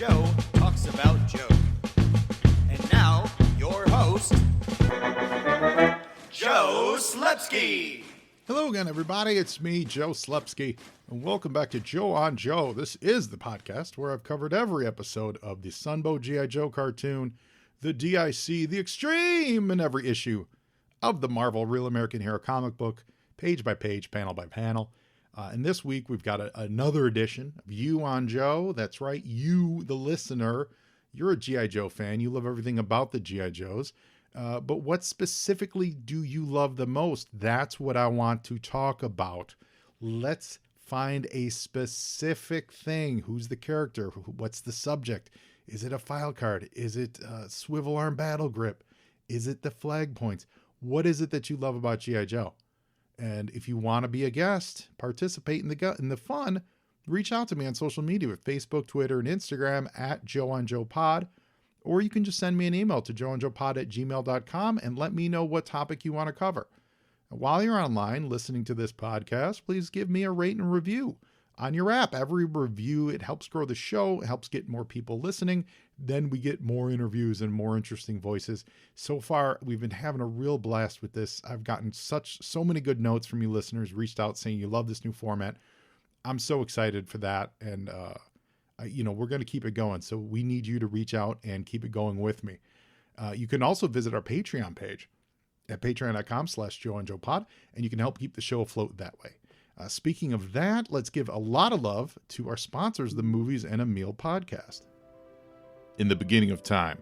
Joe talks about Joe. And now, your host, Joe Slepsky. Hello again, everybody. It's me, Joe Slepsky, and welcome back to Joe on Joe. This is the podcast where I've covered every episode of the Sunbow G.I. Joe cartoon, the DIC, the Extreme, and every issue of the Marvel Real American Hero comic book, page by page, panel by panel. And this week, we've got another edition of You on Joe. That's right, you, the listener. You're a G.I. Joe fan. You love everything about the G.I. Joes. But what specifically do you love the most? That's what I want to talk about. Let's find a specific thing. Who's the character? What's the subject? Is it a file card? Is it a swivel arm battle grip? Is it the flag points? What is it that you love about G.I. Joe? And if you want to be a guest, participate in the fun, reach out to me on social media with Facebook, Twitter, and Instagram at Joe on Joe Pod. Or you can just send me an email to joeonjoepod@gmail.com and let me know what topic you want to cover. And while you're online listening to this podcast, please give me a rate and review on your app. Every review, it helps grow the show, it helps get more people listening. Then we get more interviews and more interesting voices. So far, we've been having a real blast with this. I've gotten so many good notes from you listeners, reached out saying you love this new format. I'm so excited for that. And, we're going to keep it going. So we need you to reach out and keep it going with me. You can also visit our Patreon page at patreon.com/JoeandJoePod, and you can help keep the show afloat that way. Speaking of that, let's give a lot of love to our sponsors, the Movies and a Meal podcast. In the beginning of time,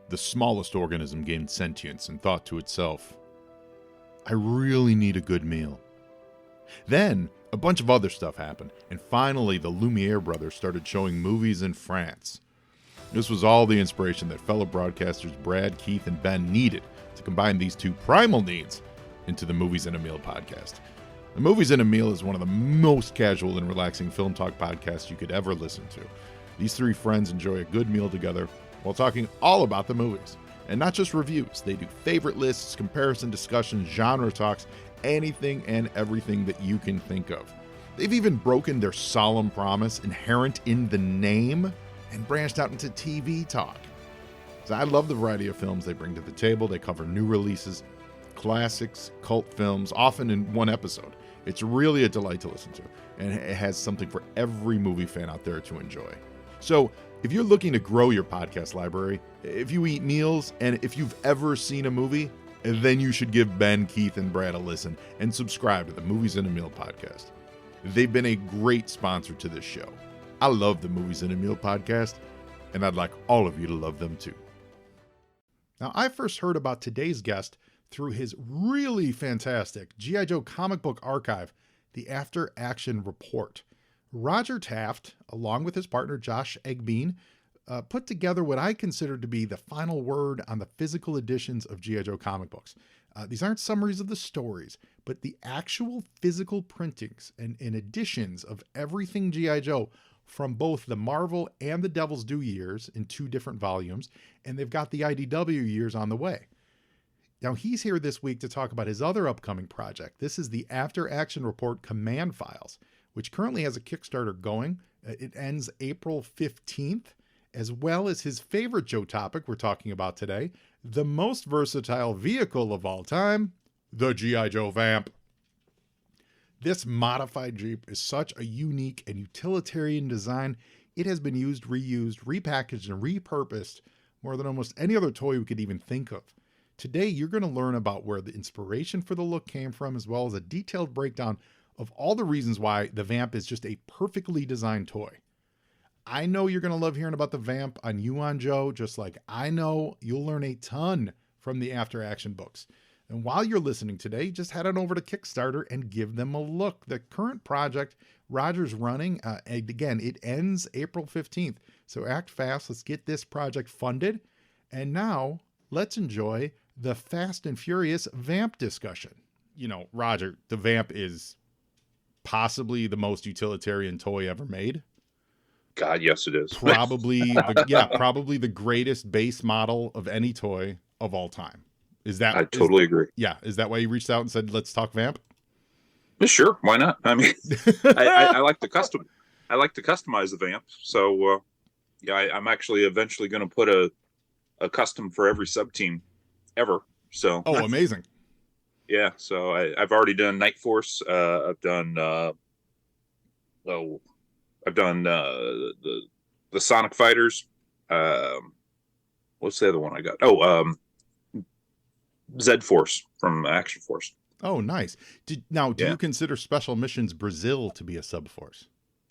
the smallest organism gained sentience and thought to itself, I really need a good meal. Then, a bunch of other stuff happened, and finally the Lumiere brothers started showing movies in France. This was all the inspiration that fellow broadcasters Brad, Keith, and Ben needed to combine these two primal needs into the Movies and a Meal podcast. The Movies and a Meal is one of the most casual and relaxing film talk podcasts you could ever listen to. These three friends enjoy a good meal together while talking all about the movies. And not just reviews, they do favorite lists, comparison discussions, genre talks, anything and everything that you can think of. They've even broken their solemn promise inherent in the name and branched out into TV talk. So I love the variety of films they bring to the table. They cover new releases, classics, cult films, often in one episode. It's really a delight to listen to, and it has something for every movie fan out there to enjoy. So if you're looking to grow your podcast library, if you eat meals, and if you've ever seen a movie, then you should give Ben, Keith, and Brad a listen and subscribe to the Movies and a Meal podcast. They've been a great sponsor to this show. I love the Movies and a Meal podcast, and I'd like all of you to love them too. Now, I first heard about today's guest through his really fantastic G.I. Joe comic book archive, the After Action Report. Roger Taft, along with his partner Josh Egbean, put together what I consider to be the final word on the physical editions of G.I. Joe comic books. These aren't summaries of the stories, but the actual physical printings and editions of everything G.I. Joe from both the Marvel and the Devil's Due years in 2 different volumes, and they've got the IDW years on the way. Now, he's here this week to talk about his other upcoming project. This is the After Action Report Command Files, which currently has a Kickstarter going. It ends April 15th, as well as his favorite Joe topic we're talking about today, the most versatile vehicle of all time, the G.I. Joe VAMP. This modified Jeep is such a unique and utilitarian design. It has been used, reused, repackaged, and repurposed more than almost any other toy we could even think of. Today, you're going to learn about where the inspiration for the look came from, as well as a detailed breakdown of all the reasons why the VAMP is just a perfectly designed toy. I know you're going to love hearing about the VAMP on You on Joe, just like I know you'll learn a ton from the After Action books. And while you're listening today, just head on over to Kickstarter and give them a look. The current project Roger's running, again, it ends April 15th. So act fast. Let's get this project funded. And now let's enjoy the Fast and Furious VAMP discussion. You know, Roger, the VAMP is possibly the most utilitarian toy ever made. God, yes, it is. Probably the greatest base model of any toy of all time. I totally agree. Yeah. Is that why you reached out and said, let's talk VAMP? Sure. Why not? I mean, I like to customize the VAMP. So, Yeah, I'm actually eventually going to put a custom for every sub team ever. So Oh, amazing. yeah, so I've already done Night Force. I've done I've done the Sonic Fighters. What's the other one I got? Z Force from Action Force. Oh, nice. Do you consider Special Missions Brazil to be a subforce?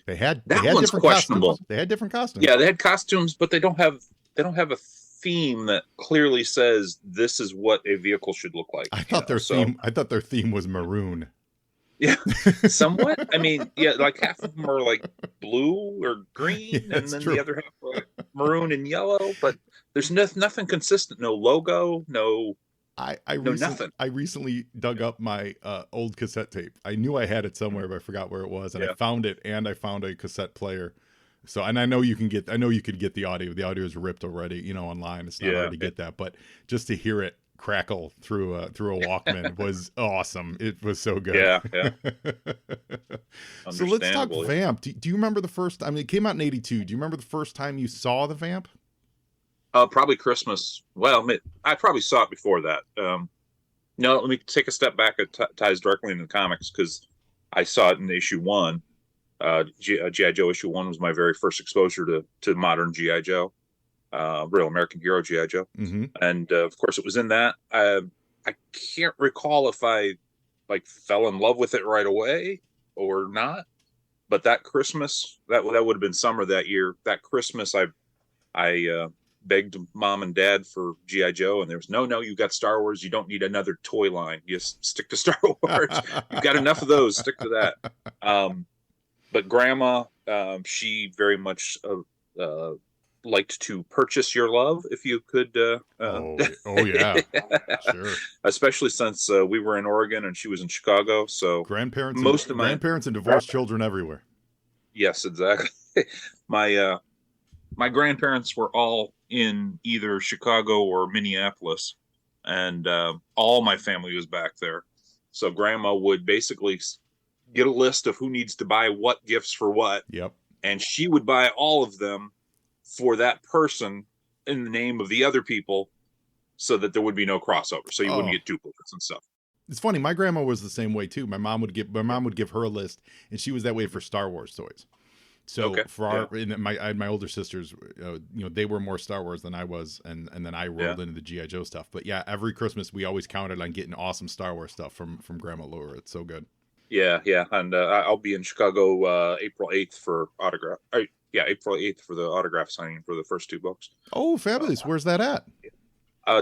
They had one's different questionable. costumes. They had different costumes. Yeah, they had costumes, but they don't have a theme that clearly says this is what a vehicle should look like. I thought their theme was maroon. Yeah, somewhat. I mean, yeah, like half of them are like blue or green, Yeah, and then true. the other half are like maroon and yellow. But there's nothing consistent. No logo. No. Nothing. I recently dug up my old cassette tape. I knew I had it somewhere, but I forgot where it was, and I found it, and I found a cassette player. So, and I know you could get the audio. The audio is ripped already, online. It's not hard to get that, but just to hear it crackle through a Walkman was awesome. It was so good. Yeah. So let's talk VAMP. Do you remember the first? I mean, it came out in '82. Do you remember the first time you saw the VAMP? Probably Christmas. Well, I probably saw it before that. No, let me take a step back. It ties directly into the comics because I saw it in issue 1. G.I. Joe issue 1 was my very first exposure to modern G.I. Joe, real American hero G.I. Joe. Mm-hmm. And of course, it was in that. I can't recall if I fell in love with it right away or not. But that Christmas, that would have been summer that year. That Christmas, I begged Mom and Dad for G.I. Joe, and there was no, you got Star Wars. You don't need another toy line. Just stick to Star Wars. You've got enough of those. Stick to that. But Grandma, she very much liked to purchase your love if you could. Oh yeah, sure. Especially since we were in Oregon and she was in Chicago, so grandparents and divorced children everywhere. Yes, exactly. My grandparents were all in either Chicago or Minneapolis, and all my family was back there. So Grandma would basically get a list of who needs to buy what gifts for what. Yep. And she would buy all of them for that person in the name of the other people so that there would be no crossover. So you wouldn't get duplicates and stuff. It's funny. My grandma was the same way too. My mom would give her a list, and she was that way for Star Wars toys. So my older sisters, they were more Star Wars than I was, and then I rolled into the G.I. Joe stuff. But yeah, every Christmas we always counted on getting awesome Star Wars stuff from Grandma Laura. It's so good. Yeah, and I'll be in Chicago April 8th for autograph. April 8th for the autograph signing for the first 2 books. Oh, fabulous! Where's that at?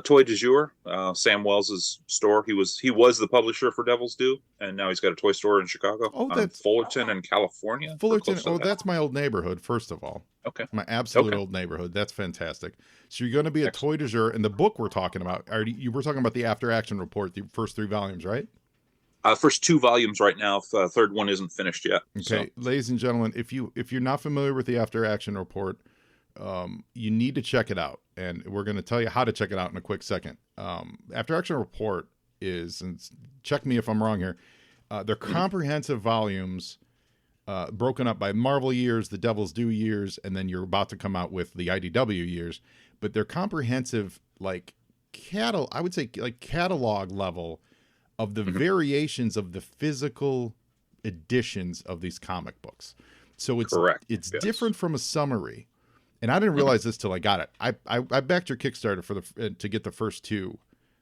Toy du Jour, Sam Wells's store. He was the publisher for Devil's Due, and now he's got a toy store in Chicago. Oh, that's Fullerton in California. Fullerton. Oh, that's my old neighborhood. First of all, okay, my absolute old neighborhood. That's fantastic. So you're going to be a Toy du Jour, and the book we're talking about. You were talking about the After Action Report, the first 3 volumes, right? First 2 volumes right now. Third one isn't finished yet. Okay, ladies and gentlemen, if you're not familiar with the After Action Report, you need to check it out, and we're going to tell you how to check it out in a quick second. After Action Report is, and check me if I'm wrong here, they're comprehensive volumes broken up by Marvel years, the Devil's Due years, and then you're about to come out with the IDW years, but they're comprehensive, I would say catalog level of the variations of the physical editions of these comic books. So it's correct. It's different from a summary. And I didn't realize this till I got it. I backed your Kickstarter to get the first 2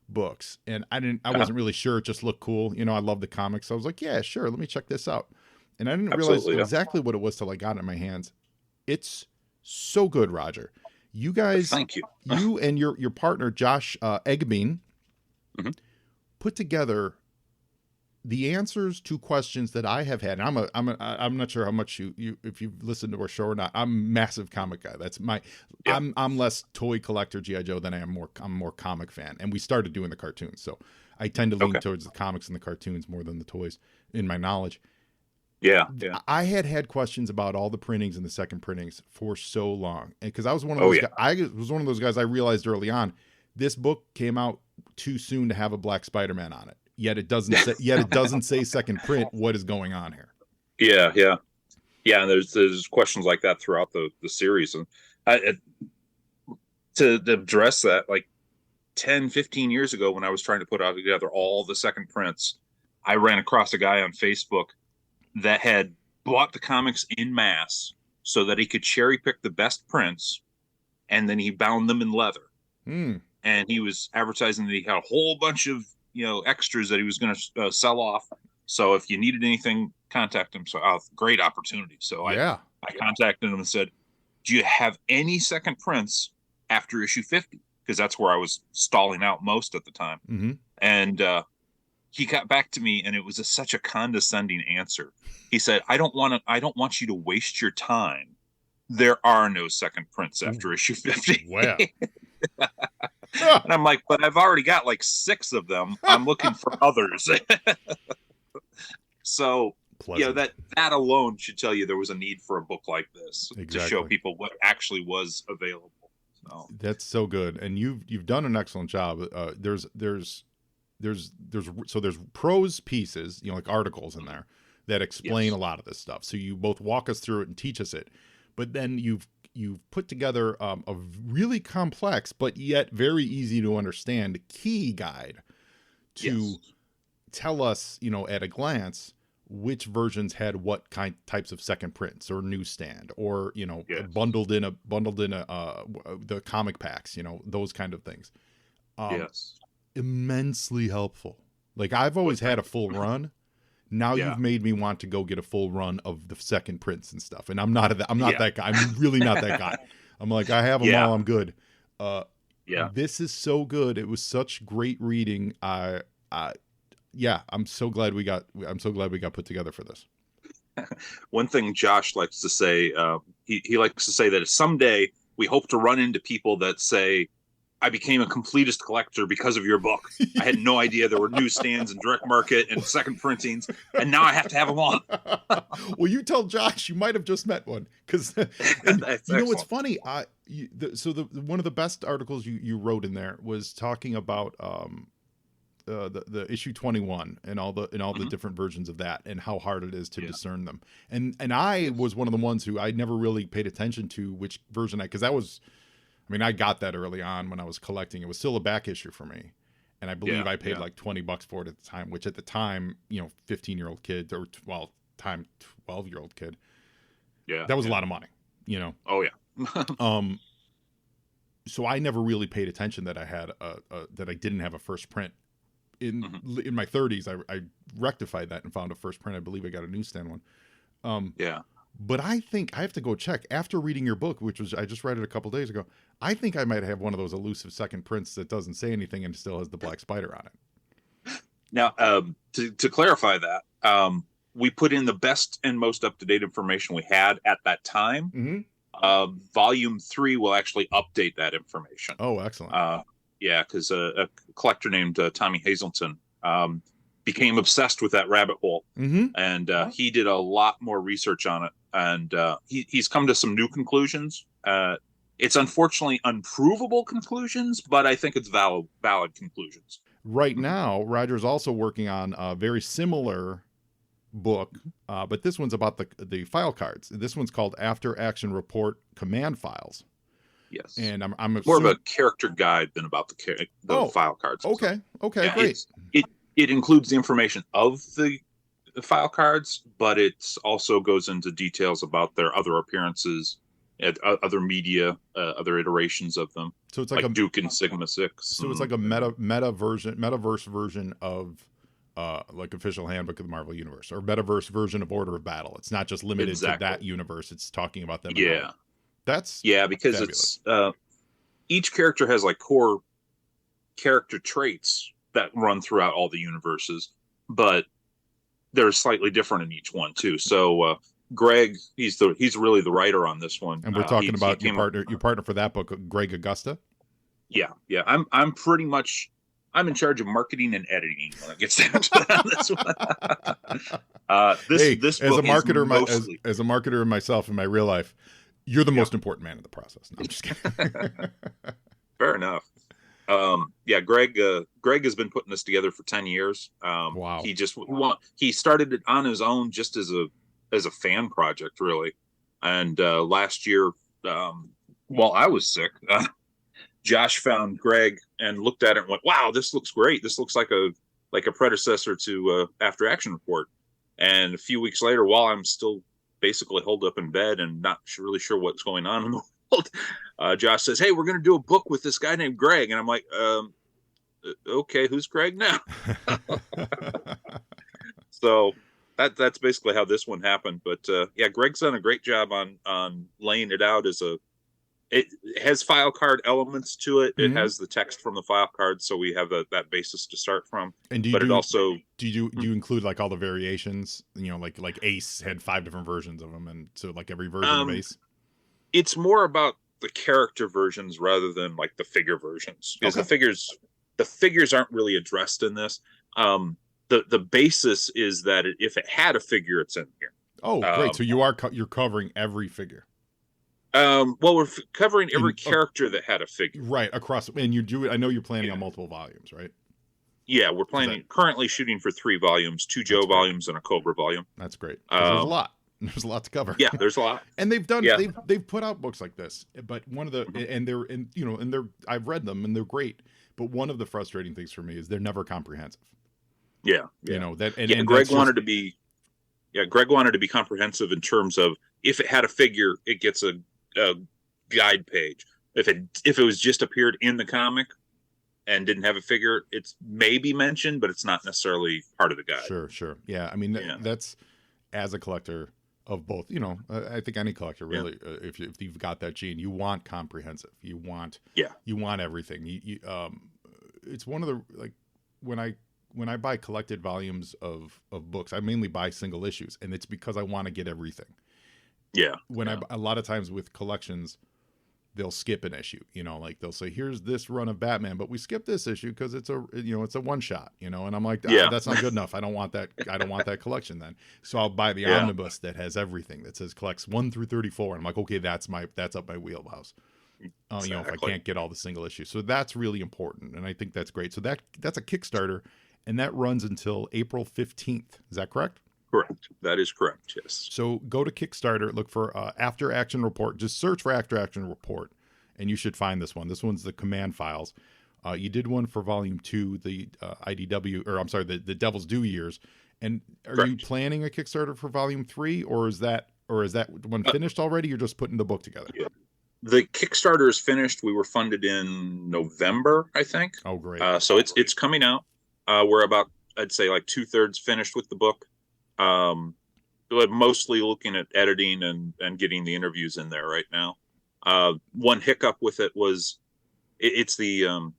books, and I wasn't really sure. It just looked cool. I love the comics. So I was like, yeah, sure. Let me check this out. And I didn't realize exactly what it was till I got it in my hands. It's so good, Roger. You guys, thank you. You and your partner Josh Eggbean put together the answers to questions that I have had. And I'm not sure how much you if you've listened to our show or not. I'm a massive comic guy. That's my I'm less toy collector G.I. Joe than I'm more comic fan. And we started doing the cartoons, so I tend to lean towards the comics and the cartoons more than the toys in my knowledge. Yeah. I had questions about all the printings and the second printings for so long, and because I was one of those guys, I was one of those guys. I realized early on, this book came out too soon to have a Black Spider-Man on it. Yet it doesn't say second print. What is going on here? Yeah. And there's questions like that throughout the series, and I, to address that, like 10, 15 years ago, when I was trying to put out together all the second prints, I ran across a guy on Facebook that had bought the comics in mass so that he could cherry pick the best prints, and then he bound them in leather. And he was advertising that he had a whole bunch of extras that he was going to sell off. So if you needed anything, contact him. So great opportunity. So I contacted him and said, "Do you have any second prints after issue 50?" Because that's where I was stalling out most at the time. Mm-hmm. And he got back to me, and it was such a condescending answer. He said, I don't want you to waste your time. There are no second prints after issue 50. Wow. And I'm like, but I've already got like 6 of them. I'm looking for others. So, that alone should tell you there was a need for a book like this to show people what actually was available. So. That's so good. And you've done an excellent job. There's prose pieces, like articles in there that explain a lot of this stuff. So you both walk us through it and teach us it, but then you've put together a really complex but yet very easy to understand key guide to tell us, at a glance, which versions had what types of second prints or newsstand or bundled in the comic packs, those kind of things. Immensely helpful. Like, I've always had a full run. Now you've made me want to go get a full run of the second prints and stuff. And I'm not that guy. I'm really not that guy. I'm like, I have them all. I'm good. This is so good. It was such great reading. I'm so glad we got put together for this. One thing Josh likes to say, he likes to say that someday we hope to run into people that say, I became a completist collector because of your book. I had no idea there were newsstands and direct market and second printings, and now I have to have them all. Well, you tell Josh you might have just met one, because what's funny. One of the best articles you wrote in there was talking about the issue 21 and all the different versions of that and how hard it is to discern them. And I was one of the ones who I never really paid attention to which version because that was. I mean, I got that early on when I was collecting. It was still a back issue for me. And I believe I paid like $20 for it at the time, which at the time, 15-year-old kid or 12-year-old kid. Yeah. That was a lot of money, Oh yeah. So I never really paid attention that I had that I didn't have a first print. In my 30s, I rectified that and found a first print. I believe I got a newsstand one. But I think I have to go check after reading your book, I just read it a couple days ago. I think I might have one of those elusive second prints that doesn't say anything and still has the black spider on it. Now, to clarify that, we put in the best and most up-to-date information we had at that time. Volume 3 will actually update that information. Oh, excellent. Because a collector named Tommy Hazelton became obsessed with that rabbit hole, and he did a lot more research on it, and he's come to some new conclusions. It's unfortunately unprovable conclusions, but I think it's valid conclusions. Right now, Roger's also working on a very similar book, but this one's about the file cards. This one's called After Action Report Command Files. Yes, and I'm more of a character guide than about the file cards. Okay, great. It includes the information of the file cards, but it also goes into details about their other appearances, other media, other iterations of them. So it's like a Duke and Sigma 6. So it's like a metaverse version of like Official Handbook of the Marvel Universe, or metaverse version of Order of Battle. It's not just limited to that universe. It's talking about them. Yeah. That's because fabulous. It's each character has like core character traits that run throughout all the universes, but they're slightly different in each one too. So Greg, he's really the writer on this one, and we're talking about your partner for that book, Greg Augusta. Yeah. I'm in charge of marketing and editing when it gets down to this one. This book as a marketer myself in my real life, you're the most important man in the process. No, I'm just kidding. Fair enough. Greg has been putting this together for 10 years. Wow. He started it on his own just as a fan project, really. And last year, while I was sick, Josh found Greg and looked at it and went, "Wow, this looks great. This looks like a predecessor to After Action Report." And a few weeks later, while I'm still basically holed up in bed and not really sure what's going on in the world, Josh says, "Hey, we're going to do a book with this guy named Greg." And I'm like, "Okay, who's Greg now?" So that's basically how this one happened. But yeah, Greg's done a great job on laying it out as it has file card elements to it. Mm-hmm. It has the text from the file card, so we have that basis to start from. And it also do you include like all the variations? Like Ace had 5 different versions of them, and so like every version of Ace. It's more about the character versions rather than like the figure versions, because the figures aren't really addressed in this. The basis is that if it had a figure, it's in here. Oh, great! So you're covering every figure. Well, we're covering every character that had a figure, right, across. And you do it. I know you're planning on multiple volumes, right? Yeah, we're currently shooting for 3 volumes, 2 Joe volumes, and a Cobra volume. That's great. There's a lot. There's a lot to cover. Yeah, there's a lot. And they've done. They've put out books like this, but one of the and they're I've read them and they're great. But one of the frustrating things for me is they're never comprehensive. Yeah. That. And Greg wanted to be. Yeah, Greg wanted to be comprehensive in terms of if it had a figure, it gets a guide page. If it was just appeared in the comic and didn't have a figure, it's maybe mentioned, but it's not necessarily part of the guide. Sure. Yeah, I mean that's, as a collector of both, I think any collector really, if you've got that gene, you want comprehensive. You want everything. It's one of the, like, when I buy collected volumes of books, I mainly buy single issues, and it's because I want to get everything. Yeah. A lot of times with collections, they'll skip an issue, like they'll say, "Here's this run of Batman, but we skipped this issue because it's a one shot, and I'm like, that's not good enough. I don't want that. I don't want that collection then. So I'll buy the omnibus that has everything, that says collects 1 through 34. And I'm like, okay, that's up my wheelhouse. Exactly. If I can't get all the single issues. So that's really important. And I think that's great. So that's a Kickstarter, and that runs until April 15th. Is that correct? Correct. That is correct. Yes. So go to Kickstarter, look for After Action Report. Just search for After Action Report, and you should find this one. This one's the command files. You did one for Volume 2, the IDW, or I'm sorry, the Devil's Due years. And are you planning a Kickstarter for Volume 3, or is that one finished already? You're just putting the book together. Yeah. The Kickstarter is finished. We were funded in November, I think. Oh, great. So it's coming out. We're about, I'd say, like 2/3 finished with the book. But mostly looking at editing and getting the interviews in there right now. One hiccup with it was it's the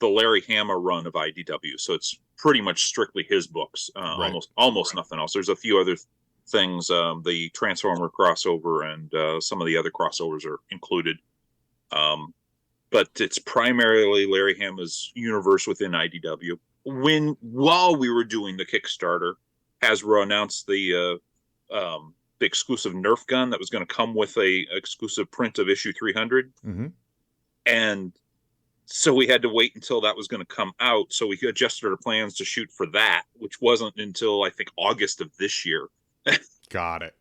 Larry Hama run of IDW, so it's pretty much strictly his books. Right. Almost nothing else. There's a few other things. The Transformer crossover and some of the other crossovers are included. But it's primarily Larry Hama's universe within IDW. While we were doing the Kickstarter, Hasbro announced the exclusive Nerf gun that was going to come with a exclusive print of issue 300. Mm-hmm. And so we had to wait until that was going to come out. So we adjusted our plans to shoot for that, which wasn't until, I think, August of this year. Got it.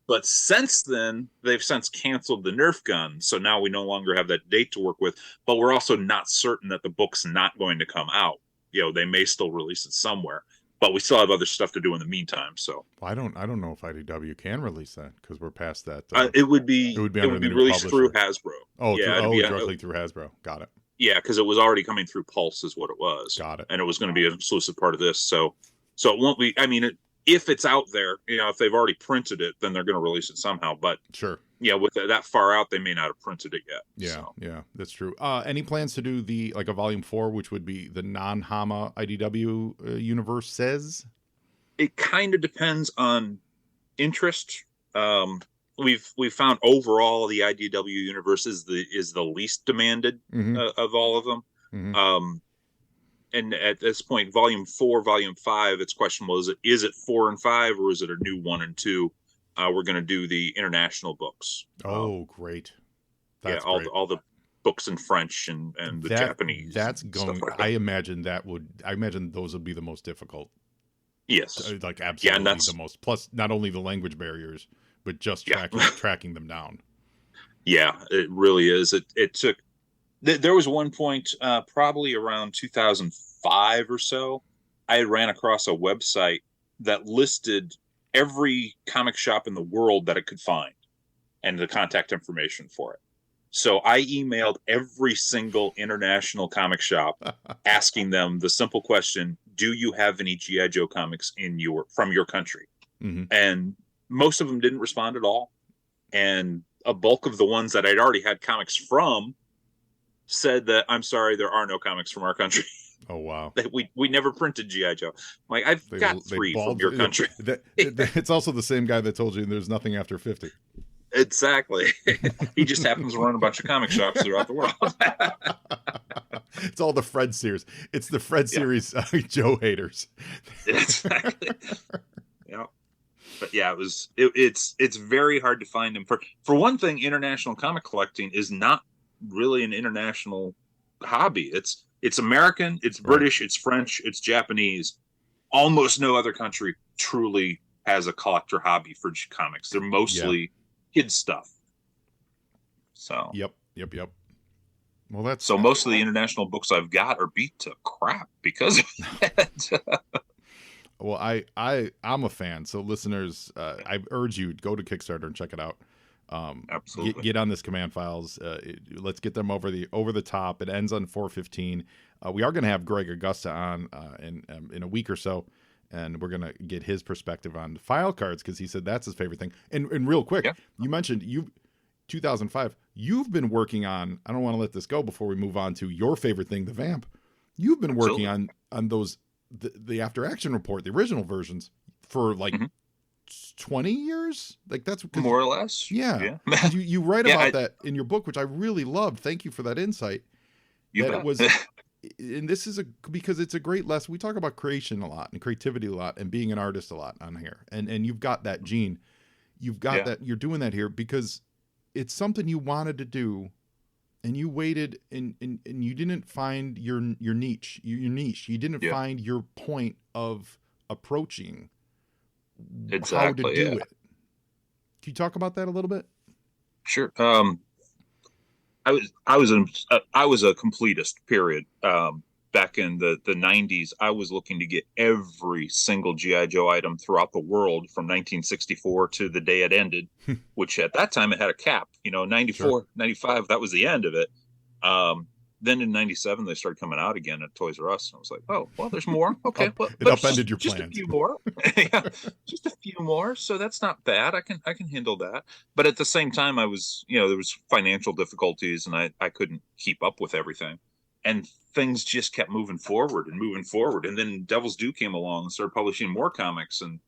But since then, they've since canceled the Nerf gun. So now we no longer have that date to work with. But we're also not certain that the book's not going to come out. They may still release it somewhere. But we still have other stuff to do in the meantime. So I don't know if IDW can release that because we're past that. It would be released through Hasbro. Oh, directly through Hasbro. Got it. Yeah, because it was already coming through Pulse, is what it was. Got it. And it was going to be an exclusive part of this. So it won't be. I mean, if it's out there, if they've already printed it, then they're going to release it somehow. But sure. With that far out, they may not have printed it yet. Yeah, that's true. Any plans to do a Volume 4, which would be the non-Hama IDW universe says? It kind of depends on interest. We've found overall the IDW universe is the least demanded of all of them. Mm-hmm. And at this point, Volume 4, Volume 5, it's questionable: is it 4 and 5, or is it a new 1 and 2? We're going to do the international books. Oh, great! That's great. All the books in French and the Japanese. That's going. Like that. I imagine those would be the most difficult. Yes, absolutely the most. Plus, not only the language barriers, but just tracking them down. Yeah, it really is. It took. There was one point, probably around 2005 or so, I ran across a website that listed every comic shop in the world that it could find and the contact information for it. So I emailed every single international comic shop asking them the simple question, do you have any G.I. Joe comics from your country? Mm-hmm. And most of them didn't respond at all. And a bulk of the ones that I'd already had comics from said that, I'm sorry, there are no comics from our country. Oh, wow. we never printed G.I. Joe. I'm like, I've got three from your country. It's also the same guy that told you there's nothing after 50. Exactly. He just happens to run a bunch of comic shops throughout the world. It's all the Fred series. It's the Fred series Joe haters. Exactly. Yeah. But yeah, it's very hard to find him. For one thing, international comic collecting is not really an international hobby. It's American, it's British, it's French, it's Japanese. Almost no other country truly has a collector hobby for comics. They're mostly kids stuff. So Yep. Well, that's so most of the international books I've got are beat to crap because of it. Well, I'm a fan. So listeners, I urge you, go to Kickstarter and check it out. Absolutely. Get on this Command Files. Let's get them over the top. It ends on 4/15. We are going to have Greg Augusta on in a week or so, and we're going to get his perspective on file cards because he said that's his favorite thing. And real quick, you mentioned 2005. You've been working on. I don't want to let this go before we move on to your favorite thing, the VAMP. You've been working on those the After Action Report, the original versions, for like 20 years. Like that's more or less. Yeah. You write about that in your book, which I really loved. Thank you for that insight. It was, and this is because it's a great lesson. We talk about creation a lot and creativity a lot and being an artist a lot on here. And you've got that gene. You've got that. You're doing that here because it's something you wanted to do, and you waited and you didn't find your niche. You didn't find your point of approaching how to do it. Can you talk about that a little bit? Sure. I was a completist. Period. Back in the 90s, I was looking to get every single G.I. Joe item throughout the world from 1964 to the day it ended, which at that time it had a cap, 94, 95, that was the end of it. Then in 97, they started coming out again at Toys R Us. I was like, oh, well, there's more. Okay. It upended your plans. Just a few more. Just a few more. So that's not bad. I can handle that. But at the same time, I was, there was financial difficulties and I couldn't keep up with everything. And things just kept moving forward. And then Devil's Due came along and started publishing more comics, and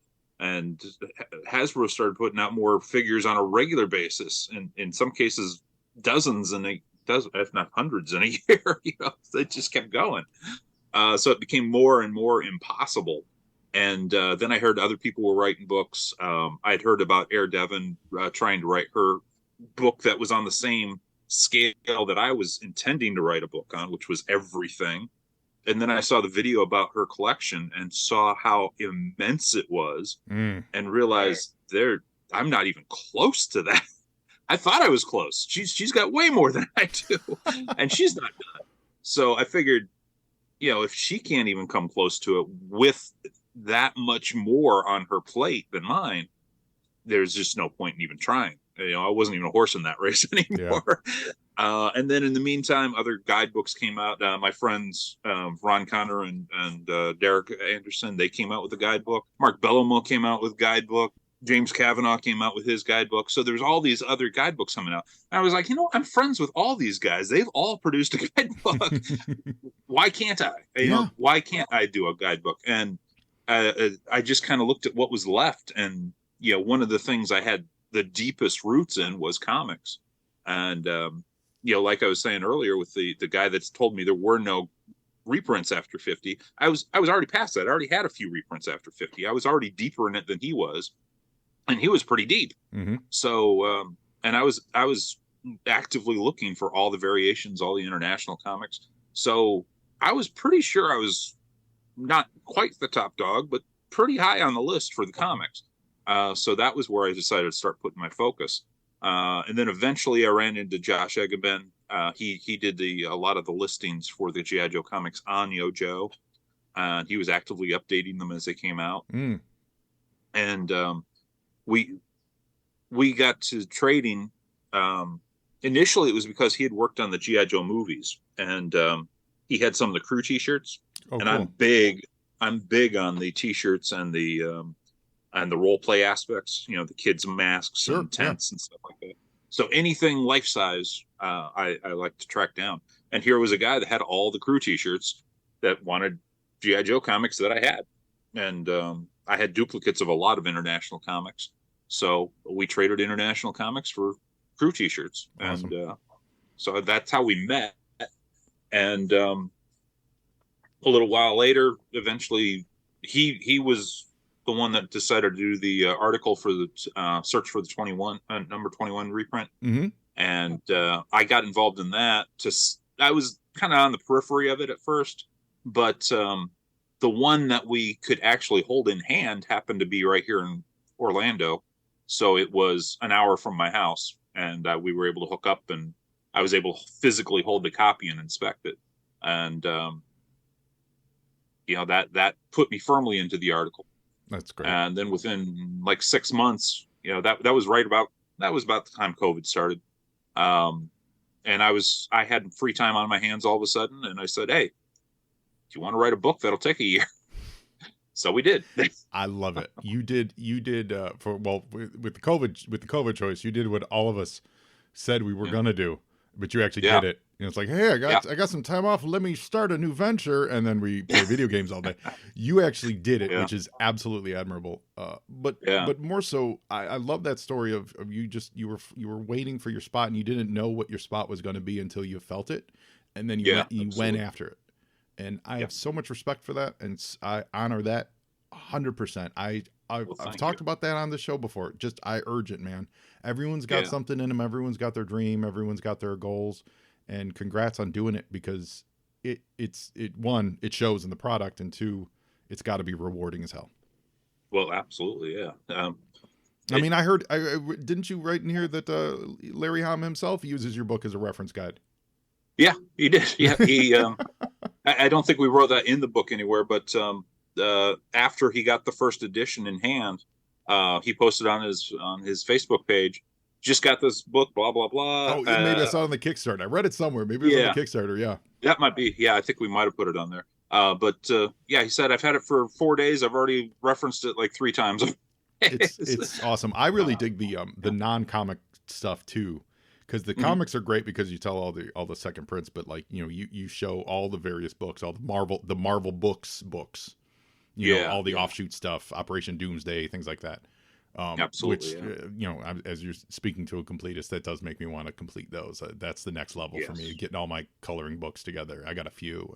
Hasbro started putting out more figures on a regular basis, and in some cases dozens if not hundreds in a year. It just kept going. So it became more and more impossible. And then I heard other people were writing books. I'd heard about Air Devon trying to write her book that was on the same scale that I was intending to write a book on, which was everything. And then I saw the video about her collection and saw how immense it was, and realized I'm not even close to that. I thought I was close. She's got way more than I do, and she's not done. So I figured, if she can't even come close to it with that much more on her plate than mine, there's just no point in even trying. I wasn't even a horse in that race anymore. Yeah. And then in the meantime, other guidebooks came out. My friends, Ron Connor and Derek Anderson, they came out with a guidebook. Mark Bellamo came out with a guidebook. James Kavanaugh came out with his guidebook. So there's all these other guidebooks coming out. And I was like, I'm friends with all these guys. They've all produced a guidebook. Why can't I? Why can't I do a guidebook? And I just kind of looked at what was left. And, one of the things I had the deepest roots in was comics. And, like I was saying earlier with the guy that's told me there were no reprints after 50, I was already past that. I already had a few reprints after 50. I was already deeper in it than he was. And he was pretty deep. Mm-hmm. So, and I was actively looking for all the variations, all the international comics. So I was pretty sure I was not quite the top dog, but pretty high on the list for the comics. So that was where I decided to start putting my focus. And then eventually I ran into Josh Egeben. He did a lot of the listings for the G.I. Joe comics on Yojo. He was actively updating them as they came out. Mm. And we got to trading. Initially, it was because he had worked on the G.I. Joe movies, and he had some of the crew T-shirts. Oh, and cool. I'm big on the T-shirts and the role play aspects. You know, the kids' masks Sure, and tents and stuff like that. So anything life size, I like to track down. And here was a guy that had all the crew T-shirts that wanted G.I. Joe comics that I had, and I had duplicates of a lot of international comics. So we traded international comics for crew T-shirts, Awesome. and so that's how we met. And a little while later, eventually, he was the one that decided to do the article for the search for the number 21 reprint, Mm-hmm. and I got involved in that. I was kind of on the periphery of it at first, but the one that we could actually hold in hand happened to be right here in Orlando, so it was an hour from my house, and we were able to hook up, and I was able to physically hold the copy and inspect it, and that put me firmly into the article. That's great. And then within like 6 months, that was about the time COVID started. And I had free time on my hands all of a sudden, and I said, "Hey, do you want to write a book that'll take a year?" So we did. I love it. You did with the COVID choice, you did what all of us said we were gonna do, but you actually did it. It's like, hey, I got some time off. Let me start a new venture, and then we play video games all day. You actually did it, which is absolutely admirable. But more so, I love that story of you were waiting for your spot, and you didn't know what your spot was going to be until you felt it, and then you went after it. And I have so much respect for that, and I honor that 100%. I've talked about that on the show before. Just I urge it, man. Everyone's got something in them. Everyone's got their dream. Everyone's got their goals. And congrats on doing it, because it shows in the product, and two, it's got to be rewarding as hell. Well, absolutely, yeah. I mean, I heard. Didn't you write in here that Larry Hama himself uses your book as a reference guide? Yeah, he did. Yeah, he. I don't think we wrote that in the book anywhere, but after he got the first edition in hand, he posted on his Facebook page, "Just got this book, blah blah blah." Oh, maybe I saw it on the Kickstarter. I read it somewhere. Maybe it was on the Kickstarter. Yeah, that might be. Yeah, I think we might have put it on there. But he said, "I've had it for 4 days. I've already referenced it like 3 times." It's awesome. I really dig the non-comic stuff too, because the comics are great because you tell all the second prints, but like you show all the various books, all the Marvel books, all the offshoot stuff, Operation Doomsday, things like that. Absolutely. Which as you're speaking to a completist, that does make me want to complete those. That's the next level for me, getting all my coloring books together. I got a few.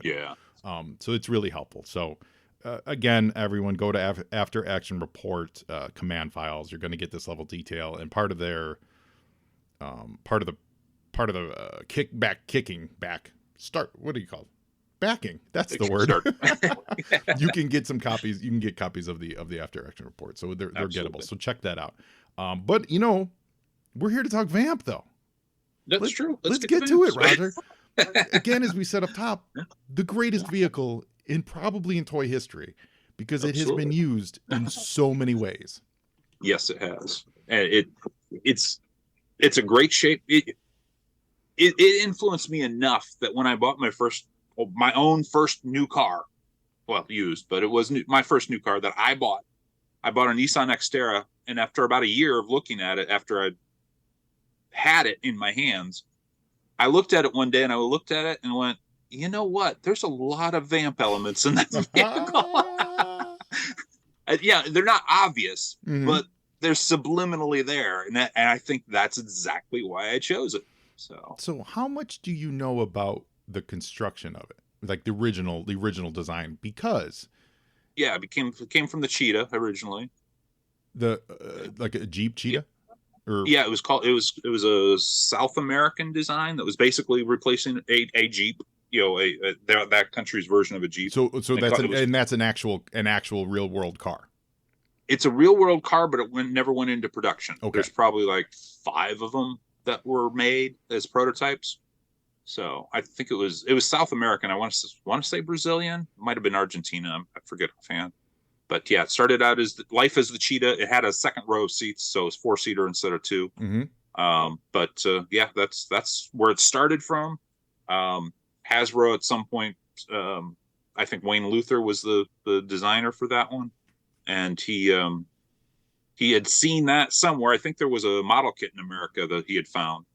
So it's really helpful. So again, everyone go to After Action Report command files. You're going to get this level detail, and part of their part of the kicking back start. What do you call it? Backing. That's the word. You can get some copies. You can get copies of the After Action Report, so they're gettable. So check that out. But we're here to talk Vamp, though. That's true. Let's get to it, Roger. Again, as we said up top, the greatest vehicle probably in toy history, because it has been used in so many ways. Yes, it has, and it's a great shape. It influenced me enough that when I bought my own first new car, well, used, but it was my first new car that I bought a Nissan Xterra, and after about a year of looking at it, after I had it in my hands, I looked at it one day and I looked at it and went, you know what? There's a lot of Vamp elements in that vehicle. They're not obvious, but they're subliminally there, and I think that's exactly why I chose it. So how much do you know about the construction of it, like the original design? Because it came from the Cheetah originally, the like a Jeep Cheetah. It was a South American design that was basically replacing a Jeep, that country's version of a Jeep. So that's an actual real world car. it's a real world car, but it never went into production. Okay. There's probably like 5 of them that were made as prototypes. So I think it was South American. I want to say Brazilian. Might have been Argentina. I forget offhand. But yeah, it started out as Life as the Cheetah. It had a second row of seats, so it was 4-seater instead of 2. But yeah, that's where it started from. Hasbro at some point, I think Wayne Luther was the designer for that one, and he had seen that somewhere. I think there was a model kit in America that he had found,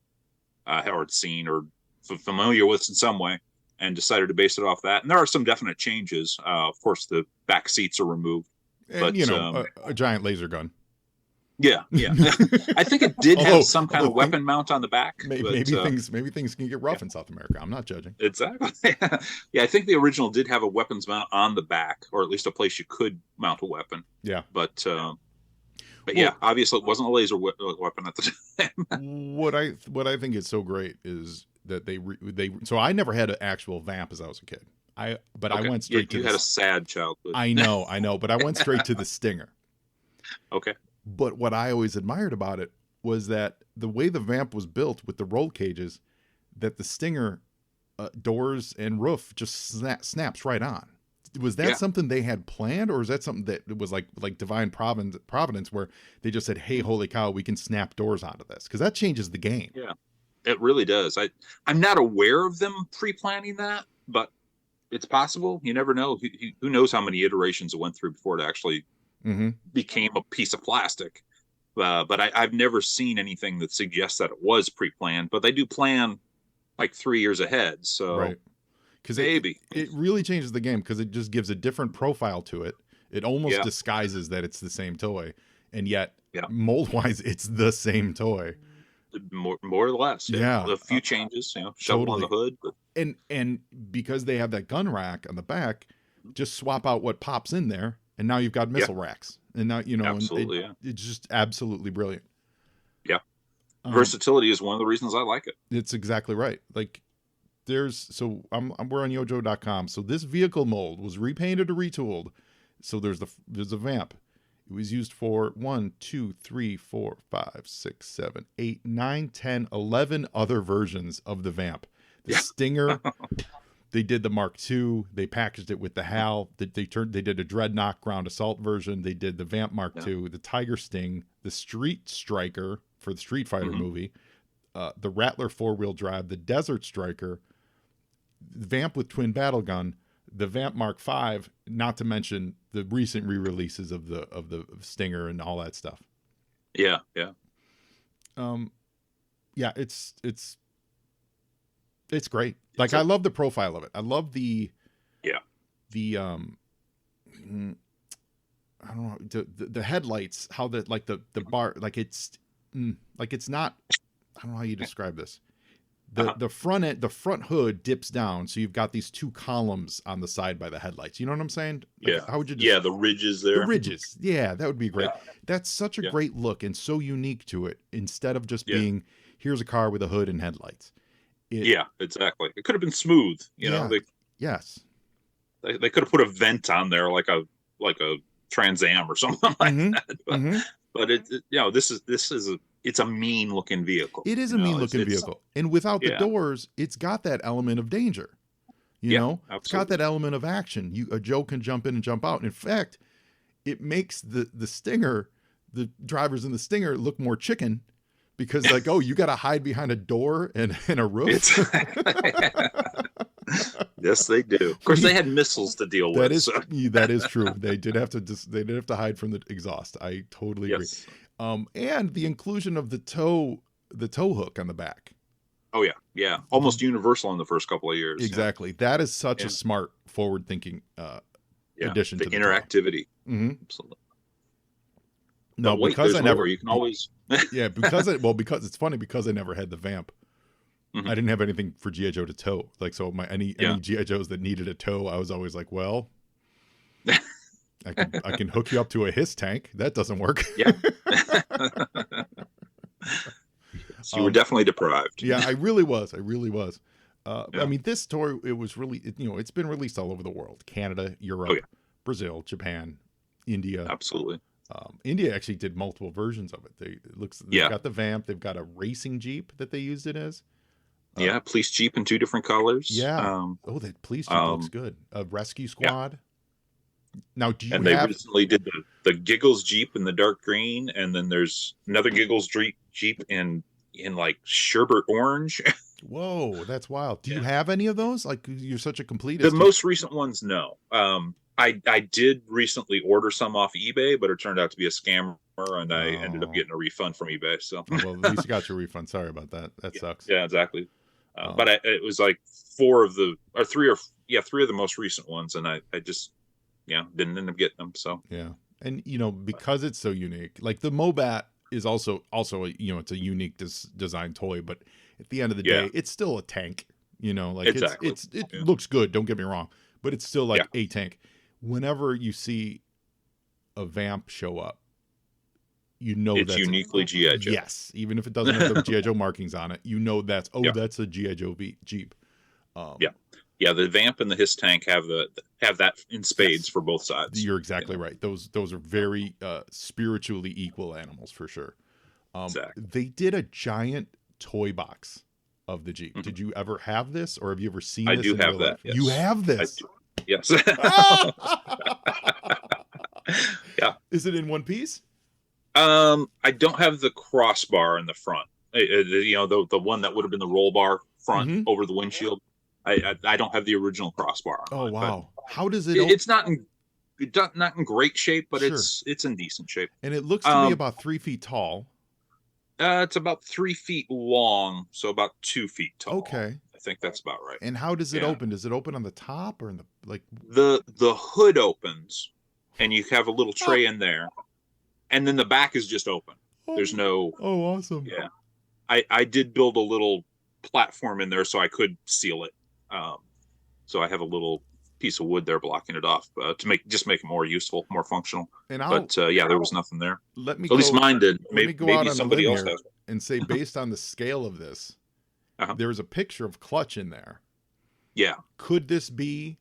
or had seen, or familiar with in some way, and decided to base it off that. And there are some definite changes. Of course, the back seats are removed, And, but a giant laser gun. Yeah. I think it did have some kind of weapon mount on the back. Maybe things can get rough in South America. I'm not judging. Exactly. Yeah, I think the original did have a weapons mount on the back, or at least a place you could mount a weapon. Yeah. But yeah, obviously it wasn't a laser weapon at the time. What I think is so great is that they so I never had an actual VAMP as I was a kid. I went straight to you had a sad childhood. I know, but I went straight to the Stinger. Okay. But what I always admired about it was that the way the VAMP was built with the roll cages, that the Stinger doors and roof just snaps right on. Was that something they had planned, or is that something that was like divine providence where they just said, hey, holy cow, we can snap doors onto this? Because that changes the game. Yeah, it really does. I'm not aware of them pre-planning that, but it's possible. You never know. Who knows how many iterations it went through before it actually became a piece of plastic. But I've never seen anything that suggests that it was pre-planned, but they do plan like 3 years ahead. So right. Because it really changes the game, because it just gives a different profile to it. It almost disguises that it's the same toy, and yet mold-wise, it's the same toy. More or less. Yeah. A few changes, shovel on the hood. But... And because they have that gun rack on the back, just swap out what pops in there, and now you've got missile racks. And now, absolutely, it's just absolutely brilliant. Yeah. Versatility is one of the reasons I like it. It's exactly right. Like, we're on yojo.com. So this vehicle mold was repainted or retooled. So there's a VAMP. It was used for 1, 2, 3, 4, 5, 6, 7, 8, 9, 10, 11 other versions of the VAMP. The Stinger, they did the Mark II. They packaged it with the HAL. They did a Dreadnought ground assault version. They did the VAMP Mark II, the Tiger Sting, the Street Striker for the Street Fighter movie, the Rattler 4-wheel drive, the Desert Striker, the VAMP with twin battle gun, the VAMP Mark V, not to mention the recent re-releases of the Stinger and all that stuff. Yeah. Yeah, it's great. Like, I love the profile of it. I love the I don't know, the headlights, how the bar, like it's not, I don't know how you describe this. The front hood dips down, so you've got these 2 columns on the side by the headlights. You know what I'm saying? Like, how would you describe the ridges there? The ridges. Yeah, that would be great. Yeah. That's such a great look and so unique to it, instead of just being, here's a car with a hood and headlights. Exactly. It could have been smooth, know. Yes. They could have put a vent on there like a Trans Am or something like that. But it's a mean looking vehicle. It is a mean looking vehicle. And without the doors, it's got that element of danger. You know? Absolutely. It's got that element of action. A Joe can jump in and jump out. And in fact, it makes the Stinger, the drivers in the Stinger, look more chicken, because like, oh, you got to hide behind a door and a roof. Yes, they do. Of course, they had missiles to deal with. That is true. They did have to hide from the exhaust. I totally agree. And the inclusion of the tow hook on the back. Oh yeah. Almost universal in the first couple of years. Exactly. That is such a smart, forward-thinking addition to the interactivity. Absolutely. No, because I never. You can always. because it's funny, because I never had the VAMP. I didn't have anything for G.I. Joe to tow. Like, so any G.I. Joes that needed a tow, I was always like, well, I can hook you up to a HISS tank. That doesn't work. Yeah. So you were definitely deprived. Yeah, I really was. I mean, this toy, it was really, it's been released all over the world: Canada, Europe, Brazil, Japan, India. Absolutely. India actually did multiple versions of it. They've got the Vamp. They've got a racing Jeep that they used it as. Yeah, police Jeep in 2 different colors. Yeah. The police Jeep looks good. A rescue squad. Now, do you and have... they recently did the Giggles Jeep in the dark green, and then there's another Giggles Jeep in like sherbet orange. Whoa, that's wild. Do you have any of those? Like, you're such a completist. The most recent ones, no. I did recently order some off eBay, but it turned out to be a scammer, and I ended up getting a refund from eBay. So, well, at least you got your refund. Sorry about that. That sucks. Yeah, exactly. But it was like three of the most recent ones, and I just didn't end up getting them. So yeah, and because it's so unique, like the Mobat is also it's a unique design toy, but at the end of the day, it's still a tank. Like exactly. it looks good. Don't get me wrong, but it's still like a tank. Whenever you see a Vamp show up, it's that's uniquely G.I. Joe. Yes, even if it doesn't have the G.I. Joe markings on it, that's a G.I. Joe Jeep. Yeah, the Vamp and the Hiss tank have that in spades for both sides. You're exactly right. Those are very spiritually equal animals for sure. Exactly. They did a giant toy box of the Jeep. Mm-hmm. Did you ever have this, or have you ever seen this? I do have that. Yes. You have this? Yes. Yeah. Is it in one piece? I don't have the crossbar in the front. The one that would have been the roll bar front over the windshield. I don't have the original crossbar on it. Wow. How does it? It's not in great shape, but it's in decent shape. And it looks to me about 3 feet tall. It's about 3 feet long, so about 2 feet tall. Okay. I think that's about right. And how does it open? Does it open on the top or in the the hood opens, and you have a little tray in there, and then the back is just open. There's no. Oh, awesome. Yeah, I did build a little platform in there so I could seal it. So I have a little piece of wood there blocking it off to make it more useful, more functional. But there was nothing there. At least mine did. Maybe somebody else has. And say, based on the scale of this, there's a picture of Clutch in there. Yeah. Could this be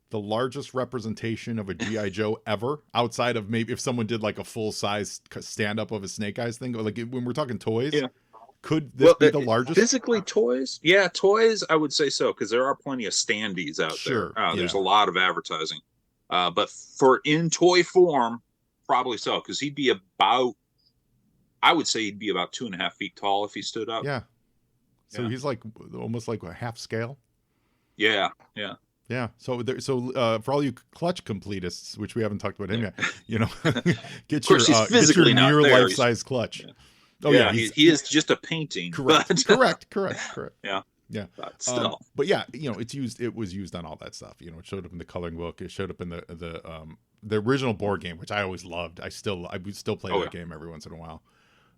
the largest representation of a G.I. Joe ever, outside of maybe if someone did like a full size stand up of a Snake Eyes thing? Like when we're talking toys, could this be the largest? Physically, toys? Yeah, toys, I would say so, because there are plenty of standees out there. There's a lot of advertising. But for in toy form, probably so, because I would say he'd be about 2.5 feet tall if he stood up. Yeah. So he's like almost like a half scale. Yeah. So for all you Clutch completists, which we haven't talked about him yet, get your near life size Clutch. Yeah. Oh yeah, he is just a painting. Correct. Correct. Yeah. But still. But yeah, it was used on all that stuff. It showed up in the coloring book. It showed up in the original board game, which I always loved. I would still play that game every once in a while.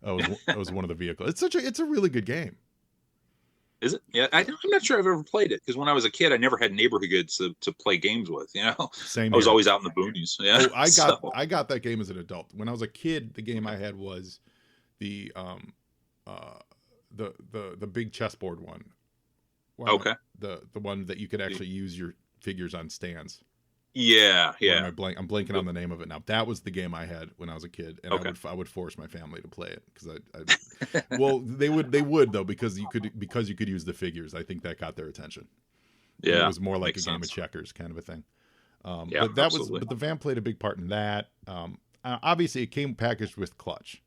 It was one of the vehicles. It's a really good game. Is it? Yeah, I'm not sure I've ever played it, because when I was a kid, I never had neighborhood kids to play games with. Same. I was always out in the boonies. Yeah. I got that game as an adult. When I was a kid, the game I had was the big chessboard one. Okay. The one that you could actually use your figures on stands. Yeah. I'm blanking on the name of it now. That was the game I had when I was a kid, and I would force my family to play it because well, they would though, because you could use the figures. I think that got their attention. Yeah, it was more like a game of checkers kind of a thing. But the Vamp played a big part in that. Obviously, it came packaged with Clutch.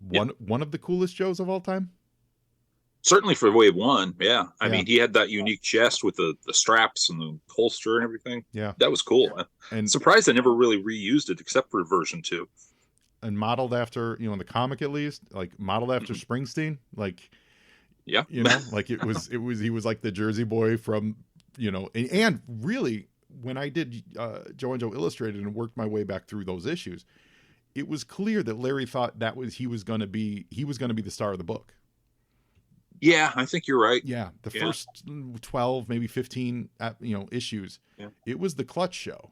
One of the coolest Joes of all time. Certainly for Wave 1, yeah. I mean, he had that unique chest with the straps and the holster and everything. Yeah. That was cool. And surprised I never really reused it except for version 2. And modeled after, in the comic at least, like modeled after Springsteen. Like, like he was like the Jersey boy from, and really, when I did Joe and Joe Illustrated and worked my way back through those issues, it was clear that Larry thought he was going to be the star of the book. Yeah, I think you're right. Yeah, the first 12, maybe 15, issues. Yeah. It was the Clutch show.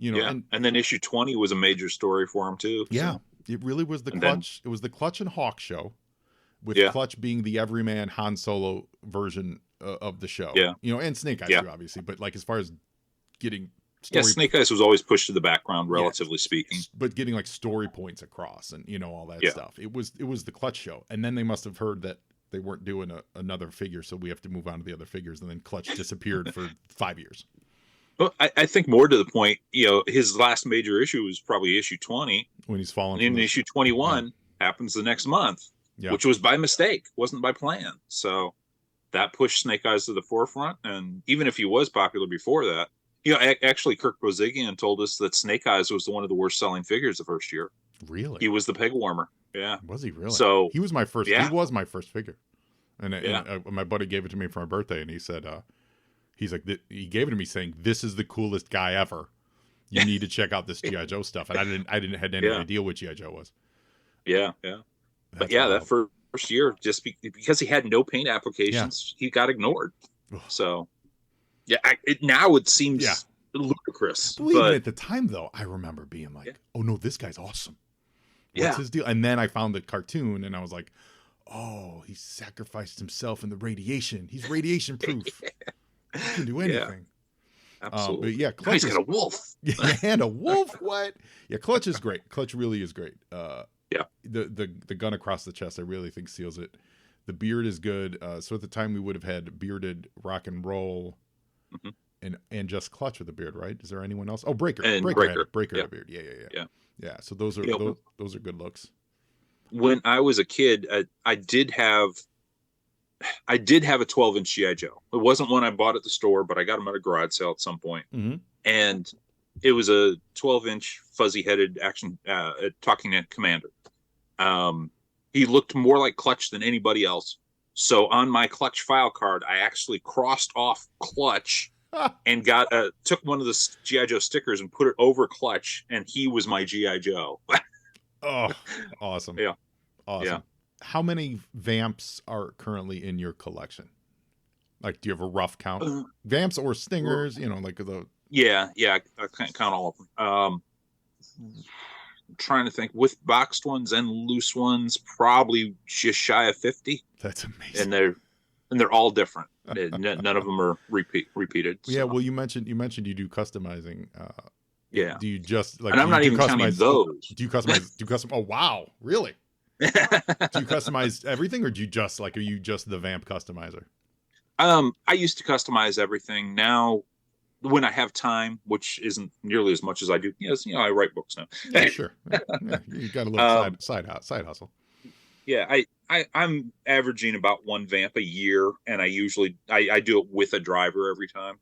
And then issue 20 was a major story for him too. Yeah, so. It really was the Clutch. It was the Clutch and Hawk show, with Clutch being the everyman Han Solo version of the show. Yeah, and Snake Eyes too, obviously. But like as far as getting Yeah, Snake Eyes was always pushed to the background, relatively speaking. But getting like story points across and, you know, all that stuff. It was the Clutch show. And then they must have heard that they weren't doing another figure, so we have to move on to the other figures. And then Clutch disappeared for 5 years. Well, I think more to the point, you know, his last major issue was probably issue 20. When he's falling. And issue 21 happens the next month, which was by mistake, wasn't by plan. So that pushed Snake Eyes to the forefront. And even if he was popular before that, you know, actually, Kirk Bozigian told us that Snake Eyes was one of the worst selling figures the first year. Really? He was the peg warmer. Yeah. Was he really? So he was my first. Yeah. He was my first figure, and my buddy gave it to me for my birthday, and he said, he's like, he gave it to me saying, "This is the coolest guy ever. You need to check out this GI Joe stuff." And I didn't had any idea what GI Joe was. Yeah, yeah. But yeah, that first year, just because he had no paint applications, he got ignored. So. Yeah, now it seems ludicrous. But at the time, though, I remember being like, "Oh no, this guy's awesome. What's his deal?" And then I found the cartoon, and I was like, "Oh, he sacrificed himself in the radiation. He's radiation proof. He can do anything." Absolutely. But yeah, Clutch he's got a wolf. And a wolf. What? Yeah, Clutch is great. Clutch really is great. The gun across the chest, I really think seals it. The beard is good. So at the time, we would have had bearded rock and roll. Mm-hmm. And just Clutch with a beard, right? Is there anyone else? Oh, Breaker had a beard. Yeah. So those are good looks. When I was a kid, I did have a 12-inch GI Joe. It wasn't one I bought at the store, but I got them at a garage sale at some point. Mm-hmm. And it was a 12-inch fuzzy-headed action talking head commander. He looked more like Clutch than anybody else. So on my Clutch file card, I actually crossed off Clutch and took one of the GI Joe stickers and put it over Clutch, and he was my GI Joe. Oh, awesome! Yeah, awesome. Yeah. How many Vamps are currently in your collection? Like, do you have a rough count? Vamps or Stingers? You know, like the. Yeah, I can't count all of them. I'm trying to think, with boxed ones and loose ones, probably just shy of 50. That's amazing. And they're all different. None of them are repeated. So. Yeah. Well, you mentioned you do customizing. Do you just like? And I'm not even counting those. Do you customize? Oh wow, really? Do you customize everything, or do you just are you just the Vamp customizer? I used to customize everything. Now, when I have time, which isn't nearly as much as I do, I write books now. Yeah, sure. Yeah, you got a little side hustle. Yeah, I'm averaging about one Vamp a year, and I usually I do it with a driver every time.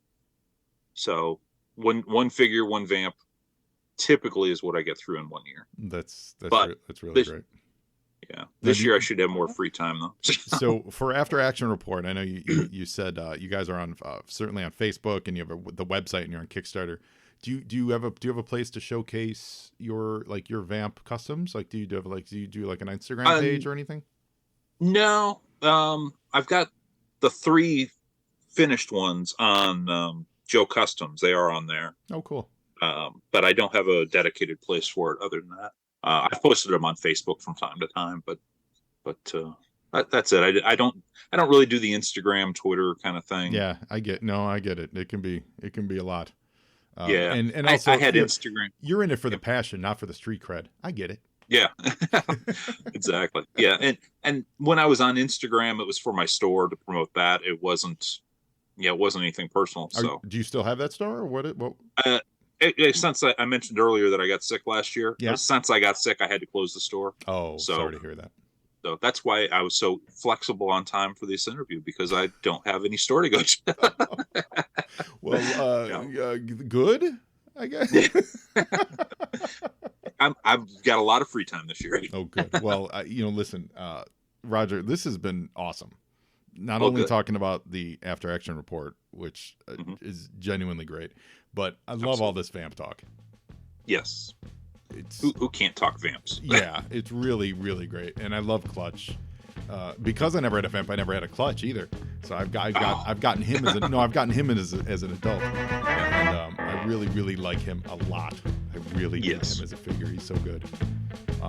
So one figure, one Vamp, typically is what I get through in 1 year. That's really great. Yeah, this year I should have more free time though. So for After Action Report, I know you said you guys are on certainly on Facebook, and you have the website, and you're on Kickstarter. Do you have a place to showcase your Vamp customs? Like, do you do like an Instagram page or anything? No, I've got the 3 finished ones on Joe Customs. They are on there. Oh, cool. But I don't have a dedicated place for it other than that. I've posted them on Facebook from time to time, but that's it. I don't really do the Instagram, Twitter kind of thing. Yeah, I get it. It can be a lot. And also I had Instagram. You're in it for the passion, not for the street cred. I get it. Yeah, exactly. Yeah, and when I was on Instagram, it was for my store to promote that. It wasn't anything personal. So, do you still have that store, or what? Since I mentioned earlier that I got sick last year, since I got sick, I had to close the store. Oh, sorry to hear that. So that's why I was so flexible on time for this interview, because I don't have any store to go to. Well, good, I guess. I've got a lot of free time this year. Oh, good. Well, listen, Roger, this has been awesome. Not only talking about the After Action Report, which is genuinely great, but I love all this Vamp talk. Yes. Who can't talk Vamps? Yeah, it's really, really great. And I love Clutch. Because I never had a Vamp, I never had a Clutch either. So I've gotten him as an adult. And I really, really like him a lot. I really like him as a figure. He's so good.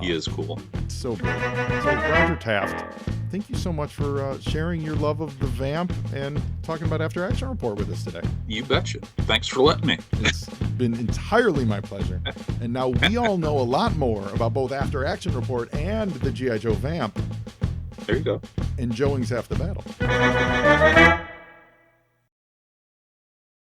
He is cool. So good. So Roger Taft, thank you so much for sharing your love of the Vamp and talking about After Action Report with us today. You betcha. Thanks for letting me. been entirely my pleasure. And now we all know a lot more about both After Action Report and the G.I. Joe VAMP. There you go. And Joeing's half the battle.